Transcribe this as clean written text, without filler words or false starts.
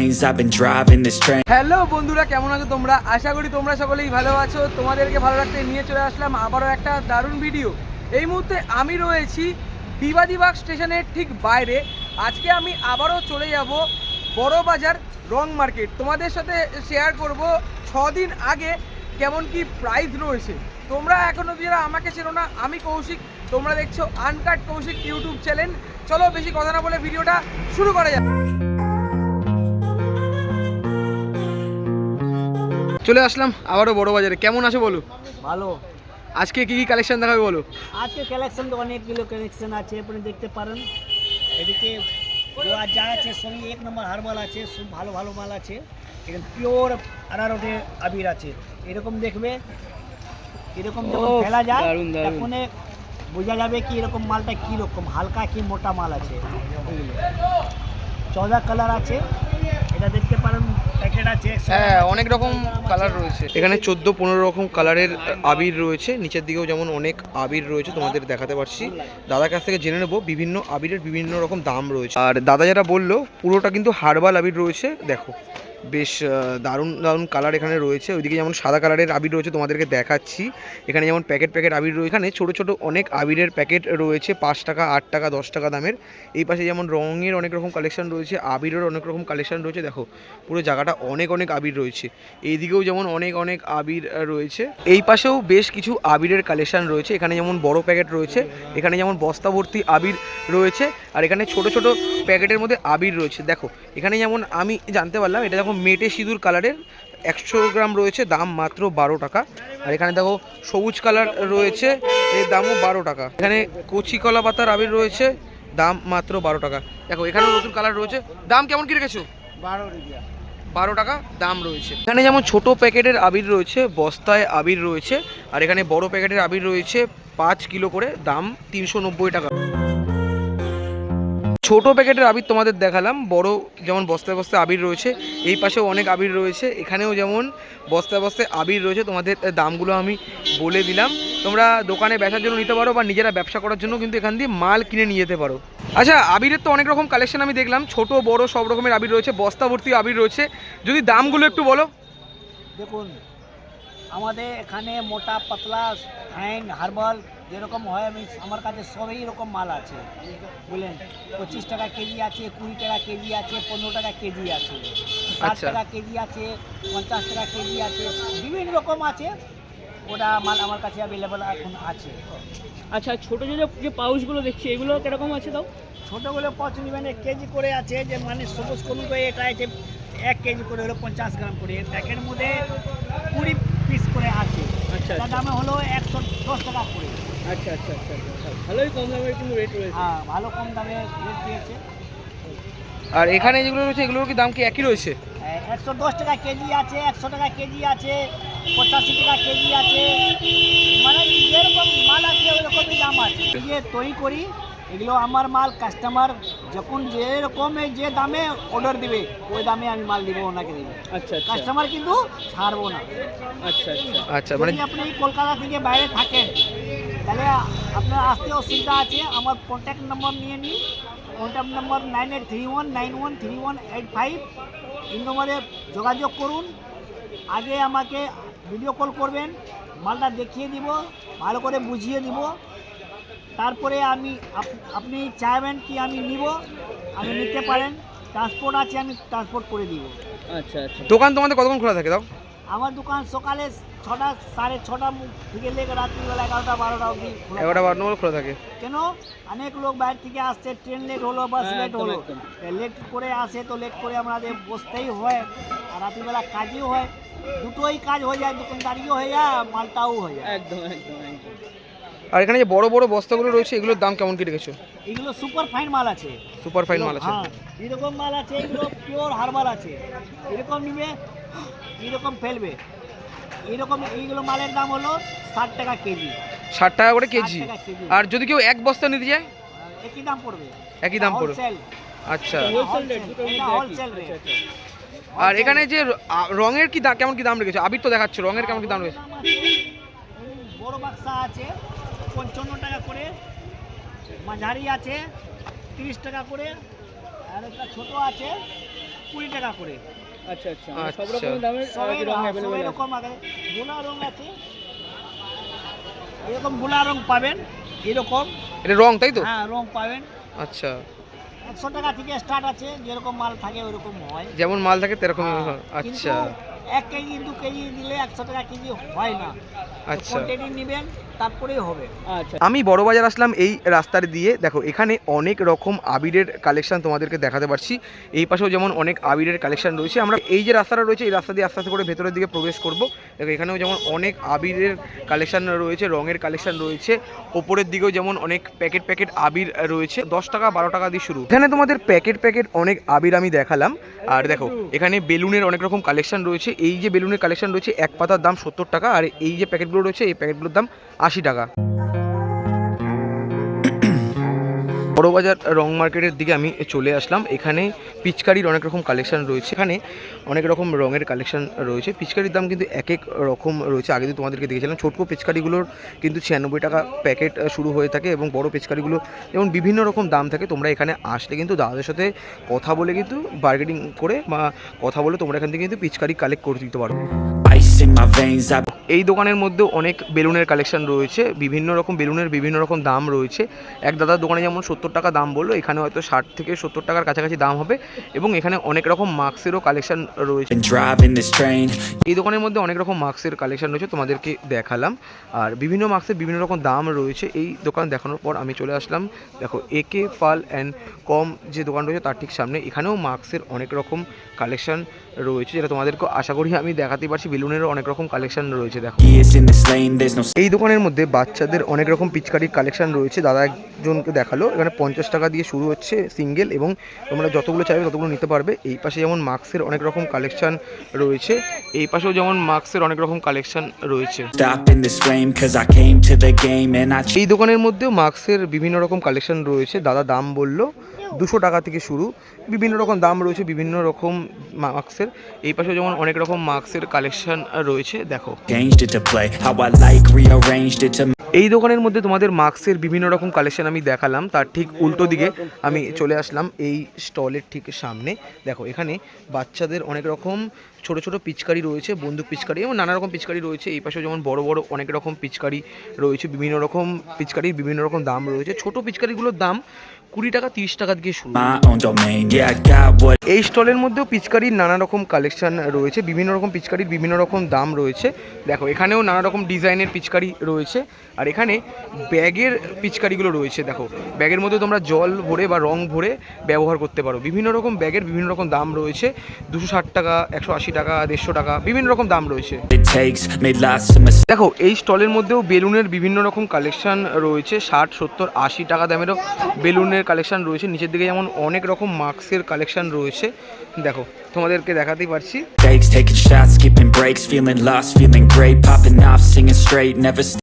lanes, I've been driving this train. Hello বন্ধুরা, কেমন আছো তোমরা? আশা করি তোমরা সকলেই ভালো আছো। তোমাদেরকে ভালো রাখতে নিয়ে চলে আসলাম আবারও একটা দারুণ ভিডিও। এই মুহূর্তে আমি রয়েছি বিবাদীবাগ স্টেশনের ঠিক বাইরে। আজকে আমি আবারও চলে যাব বড় বাজার রং মার্কেট। তোমাদের সাথে শেয়ার করব 6 দিন আগে কেমন কি প্রাইস রয়েছে। তোমরা এখনও যারা আমাকে চেনো না, আমি কৌশিক, তোমরা দেখছো আনকাট কৌশিক ইউটিউব চ্যানেল। চলো বেশি কথা না বলে ভিডিওটা শুরু করা যাক। চলে আসলাম আবারও বড় বাজারে। কেমন আছো বলো? ভালো। আজকে কি কি কালেকশন দেখাবে বলো? আজকে কালেকশন তো অনেকগুলো কালেকশন আছে, আপনি দেখতে পারেন। এদিকে যা আছে সবই এক নম্বর হারমাল আছে, সব ভালো ভালো মাল আছে। এখানে পিওর আনারটের আবির আছে। এরকম দেখবে, এরকম যখন ফেলা যায় তখন বোঝা যাবে কি এরকম মালটা কী রকম হালকা কি মোটা মাল আছে। এগুলো 14 কালার আছে, এটা দেখতে পারেন। প্যাকেট আছে, হ্যাঁ, অনেক রকম কালার রয়েছে এখানে। 14-15 রকম কালারের আবির রয়েছে। নিচের দিকেও যেমন অনেক আবির রয়েছে, তোমাদের দেখাতে পারছি। দাদার কাছ থেকে জেনে নেবো বিভিন্ন আবিরের বিভিন্ন রকম দাম রয়েছে। আর দাদা যারা বললো পুরোটা কিন্তু হার্বাল আবির রয়েছে। দেখো বেশ দারুণ দারুণ কালার এখানে রয়েছে। ওইদিকে যেমন সাদা কালারের আবির রয়েছে, তোমাদেরকে দেখাচ্ছি। এখানে যেমন প্যাকেট প্যাকেট আবির রয়েছে। এখানে ছোটো ছোটো অনেক আবিরের প্যাকেট রয়েছে, 5 টাকা, 8 টাকা, 10 টাকা দামের। এই পাশে যেমন রঙের অনেক রকম কালেকশন রয়েছে, আবিরের অনেক রকম কালেকশন রয়েছে। দেখো পুরো জায়গাটা অনেক অনেক আবির রয়েছে। এইদিকেও যেমন অনেক অনেক আবির রয়েছে। এই পাশেও বেশ কিছু আবিরের কালেকশন রয়েছে। এখানে যেমন বড় প্যাকেট রয়েছে, এখানে যেমন বস্তা ভর্তি আবির রয়েছে, আর এখানে ছোট ছোট প্যাকেটের মধ্যে আবির রয়েছে। দেখো এখানে যেমন আমি জানতে পারলাম এটা দেখো মেটে সিঁদুর কালারের 100 গ্রাম রয়েছে, দাম মাত্র 12 টাকা। আর এখানে দেখো সবুজ কালার রয়েছে, এর দামও 12 টাকা। এখানে কচি কলা পাতার আবির রয়েছে, দাম মাত্র 12 টাকা। দেখো এখানেও নতুন কালার রয়েছে, দাম কেমন কি রেখেছো? 12 টাকা দাম রয়েছে। এখানে যেমন ছোট প্যাকেটের আবির রয়েছে, বস্তায় আবির রয়েছে, আর এখানে বড় প্যাকেটের আবির রয়েছে 5 কিলো করে, দাম 390 টাকা। ছোট প্যাকেটের আবির তোমাদের দেখালাম, বড় যেমন বস্তায় বস্তায় আবির রয়েছে। এই পাশেও অনেক আবির রয়েছে, এখানেও যেমন বস্তায় বস্তায় আবির রয়েছে। তোমাদের দামগুলো আমি বলে দিলাম। তোমরা দোকানে বেচার জন্য নিতে পারো বা নিজেরা ব্যবসা করার জন্য কিন্তু এখান দিয়ে মাল কিনে নিয়ে যেতে পারো। আচ্ছা, আবিরের তো অনেক রকম কালেকশন আমি দেখলাম, ছোট বড় সব রকমের আবির রয়েছে, বস্তা ভর্তি আবির রয়েছে। যদি দামগুলো একটু বলো। দেখুন, আমাদের এখানে মোটা পাতলা ফাইন হার্বাল যেরকম হয়, আমার কাছে সবই রকম মাল আছে, বুঝলেন। 25 টাকা কেজি আছে, 20 টাকা কেজি আছে, 15 টাকা কেজি আছে, 60 টাকা কেজি আছে, 50 টাকা কেজি আছে, বিভিন্ন রকম আছে। ওটা মাল আমার কাছে অ্যাভেলেবেল এখন আছে। আচ্ছা, ছোটো যে পাউচগুলো দেখছি এগুলো কীরকম আছে তাও? ছোটোগুলো 5 নিবেন, 1 কেজি করে আছে। যে মানে সবুজ করুন করে এটা আছে 1 কেজি করে, হলো 50 গ্রাম করে। প্যাকের মধ্যে 20 পিস করে আছে। আচ্ছা, তার দামে হলো 110 টাকা করে। আচ্ছা আচ্ছা আচ্ছা আচ্ছা, ভালোই কম দামের কিন্তু রেট রয়েছে। হ্যাঁ, ভালো কম দামে রেট দিয়েছে। আর এখানে যেগুলো রয়েছে এগুলোর কি দাম কি একই রয়েছে? 110 টাকা কেজি আছে, 100 টাকা কেজি আছে, 85 টাকা কেজি আছে। মানে যেরকম মাল আছে ওইরকমই দাম আছে। যে তৈরি করি এগুলো আমার মাল, কাস্টমার যখন যেরকম যে দামে অর্ডার দিবে ওই দামে আমি মাল দিব, ওনাকে দিব। আচ্ছা আচ্ছা কাস্টমার কিন্তু ছাড়বো না। আচ্ছা আচ্ছা আচ্ছা, মানে যদি আপনি কলকাতা থেকে বাইরে থাকেন তাহলে আপনার আসতে অসুবিধা আছে। আমার কন্ট্যাক্ট নম্বর নিয়ে নিন। Contact number 9831913185। এই নম্বরে যোগাযোগ করুন। আগে আমাকে ভিডিও কল করবেন, মালটা দেখিয়ে দিব, ভালো করে বুঝিয়ে দিব। তারপরে আপনি চাইবেন কি আমি নিব, আমি নিতে পারেন। ট্রান্সপোর্ট আছে, আমি ট্রান্সপোর্ট করে দিব। আচ্ছা আচ্ছা। দোকান তোমাদের কতক্ষণ খোলা থাকে দাও? আমার দোকান সকালে 6টা, 6:30 থেকে লেগে রাত্রিবেলা 11টা 12টা অবধি খোলা। 11টা-12টা খোলা থাকে। কেন? অনেক লোক বাইরে থেকে আসছে, ট্রেন লেট হলো, বাস লেট একদম, হলো, একদম। লেট করে আসে তো লেট করে আমাদের বসতেই হয়। আর রাত্রিবেলা কাজও হয়, দুটোই কাজ হয়ে যায়, দোকানদারিও হয়ে যায়, মালটাও হয়ে যায়। একদম একদম একদম। আর এখানে যে বড় বড় বস্তাগুলো রয়েছে এগুলোর দাম কেমন কি রেখেছো? এগুলো সুপার ফাইন মাল আছে। সুপার ফাইন মাল আছে। হ্যাঁ, এরকম মাল আছে, এগুলো পিওর হার্বাল আছে। এরকম নিবে, এরকম ফেলবে। এইগুলো মালের দাম হলো 60 টাকা কেজি। 60 টাকা করে কেজি। 60 টাকা কেজি। আর যদি কেউ এক বস্তা নিতে যায়? একই দাম পড়বে। একই দাম পড়বে। হোলসেল। আচ্ছা। হোলসেল রেট, দুটোর মধ্যে একই। Wholesale rate. আচ্ছা আচ্ছা। আর এখানে যে রঙের কি কেমন কি দাম রেখেছো? আবির তো দেখাচ্ছ, রঙের কেমন কি দাম রয়েছে? বড় বাক্সা আছে 55 টাকা করে, মাঝারি আছে 30 টাকা করে, আর একটা ছোট আছে 20 টাকা করে। আচ্ছা আচ্ছা মানে সব আচ্ছা। রকমের দামের সবাই রং অ্যাভেলেবল আছে। এরকম আছে, গোলা রং আছে, এরকম গোলা রং পাবেন, এরকম এটা রং তাই তো? হ্যাঁ রং পাবেন। আচ্ছা, 100 টাকা থেকে স্টার্ট আছে, যেরকম মাল থাকে ওরকম হয়। যেমন মাল থাকে সেরকমই হ্যাঁ, হয়। কিন্তু আচ্ছা 1 কেজি 2 কেজি দিলে 100 টাকা কেজি হয় না। আচ্ছা। কোয়ান্টিটি নেবেন তারপরেই হবে। আচ্ছা আমি বড়বাজার আসলাম এই রাস্তার দিয়ে। দেখো এখানে অনেক রকম আবিরের কালেকশন তোমাদেরকে দেখাতে পারছি। এই পাশেও যেমন অনেক আবিরের কালেকশন রয়েছে। আমরা এই যে রাস্তাটা রয়েছে এই রাস্তা দিয়ে আস্তে আস্তে করে ভেতরের দিকে প্রবেশ করব। দেখো এখানেও যেমন অনেক আবিরের কালেকশন রয়েছে, রঙের কালেকশন রয়েছে। ওপরের দিকেও যেমন অনেক প্যাকেট প্যাকেট আবির রয়েছে, 10 টাকা 12 টাকা দিয়ে শুরু। এখানে তোমাদের প্যাকেট প্যাকেট অনেক আবির আমি দেখালাম। আর দেখো এখানে বেলুনের অনেক রকম কালেকশন রয়েছে। এই যে বেলুনের কালেকশন রয়েছে এক পাতার দাম 70 টাকা, আর এই যে প্যাকেটগুলো রয়েছে এই প্যাকেটগুলোর দাম 80 টাকা। বড়বাজার রং মার্কেটের দিকে আমি চলে আসলাম। এখানে পিচকারির অনেক রকম কালেকশন রয়েছে। এখানে অনেক রকম রঙের কালেকশন রয়েছে। পিচকারির দাম কিন্তু এক এক রকম রয়েছে। আগে তো তোমাদেরকে দেখেছিলাম ছোটো পিচকারিগুলোর কিন্তু 96 টাকা প্যাকেট শুরু হয়ে থাকে, এবং বড় পিচকারিগুলো যেমন বিভিন্ন রকম দাম থাকে। তোমরা এখানে আসলে কিন্তু দাদাদের সাথে কথা বলে কিন্তু বার্গেনিং করে বা কথা বলে তোমরা এখান থেকে কিন্তু পিচকারি কালেক্ট করে দিতে পারো। Ice in my veins, I এই দোকানের মধ্যেও অনেক বেলুনের কালেকশন রয়েছে। বিভিন্ন রকম বেলুনের বিভিন্ন রকম দাম রয়েছে। এক দাদার দোকানে যেমন 70 টাকা দাম বললো, এখানে হয়তো 60 থেকে 70 টাকার কাছাকাছি দাম হবে। এবং এখানে অনেক রকম মাস্কেরও কালেকশন রয়েছে। been driving this train. এই দোকানের মধ্যে অনেক রকম মাস্কের কালেকশন রয়েছে, তোমাদেরকে দেখালাম। আর বিভিন্ন মাস্কের বিভিন্ন রকম দাম রয়েছে। এই দোকান দেখানোর পর আমি চলে আসলাম দেখো একে পাল অ্যান্ড কম যে দোকান রয়েছে তার ঠিক সামনে। এখানেও মাস্কের অনেক রকম কালেকশন রয়েছে, যেটা তোমাদেরকে আশা করি আমি দেখাতে পারছি। বেলুনেরও অনেক রকম কালেকশন রয়েছে। দেখো Years in this lane, there's no এই দোকানের মধ্যে বাচ্চাদের অনেক রকম পিচকারির কালেকশন রয়েছে। দাদা একজনকে দেখালো, এখানে 50 টাকা দিয়ে শুরু হচ্ছে সিঙ্গেল, এবং তোমরা যতগুলো চাইবে ততগুলো নিতে পারবে। এই পাশে যেমন মাস্কের অনেক রকম কালেকশন রয়েছে, এই পাশেও যেমন মাস্কের অনেক রকম কালেকশন রয়েছে। stop in this flame, cause I came to the game and I এই দোকানের মধ্যেও মাস্কের বিভিন্ন রকম কালেকশন রয়েছে। দাদা দাম বললো 200 টাকা থেকে শুরু, বিভিন্ন রকম দাম রয়েছে বিভিন্ন রকম মাস্কের। এই পাশেও যেমন অনেক রকম মাস্কের কালেকশন রয়েছে। দেখো changed it to play how I like, rearranged it to এই দোকানের মধ্যে তোমাদের মাস্কের বিভিন্ন রকম কালেকশন আমি দেখালাম, তার ঠিক উল্টো দিকে আমি চলে আসলাম এই স্টলের ঠিক সামনে। দেখো এখানে বাচ্চাদের অনেক রকম ছোট ছোট পিচকারি রয়েছে, বন্দুক পিচকারি এবং নানা রকম পিচকারি রয়েছে। এই পাশেও যেমন বড় বড় অনেক রকম পিচকারি রয়েছে, বিভিন্ন রকম পিচকারির বিভিন্ন রকম দাম রয়েছে। ছোট পিচকারিগুলোর দাম 20 টাকা 30 টাকা থেকে শুরু। my own domain. Yeah, I got what এই স্টলের মধ্যেও পিচকারির নানা রকম কালেকশন রয়েছে, বিভিন্ন রকম পিচকারির বিভিন্ন রকম দাম রয়েছে। দেখো এখানেও নানা রকম ডিজাইনের পিচকারি রয়েছে। আর এখানে ব্যাগের পিচকারিগুলো রয়েছে। দেখো ব্যাগের মধ্যে তোমরা জল ভরে বা রং ভরে ব্যবহার করতে পারো। বিভিন্ন রকম ব্যাগের বিভিন্ন রকম দাম রয়েছে, 260 টাকা 180 টাকা 150 টাকা বিভিন্ন রকম দাম রয়েছে। it takes, made lots of mistakes. দেখো এই স্টলের মধ্যেও বেলুনের বিভিন্ন রকম কালেকশন রয়েছে, 60 70 80 টাকা দামেরও বেলুনের কালেকশন রয়েছে। নিচের দিকে যেমন অনেক রকম মাস্কের কালেকশন রয়েছে। দেখো তোমাদেরকে দেখাতেই পারছি। Taking shots, skipping breaks, feeling lost, feeling great, popping off, singing straight, never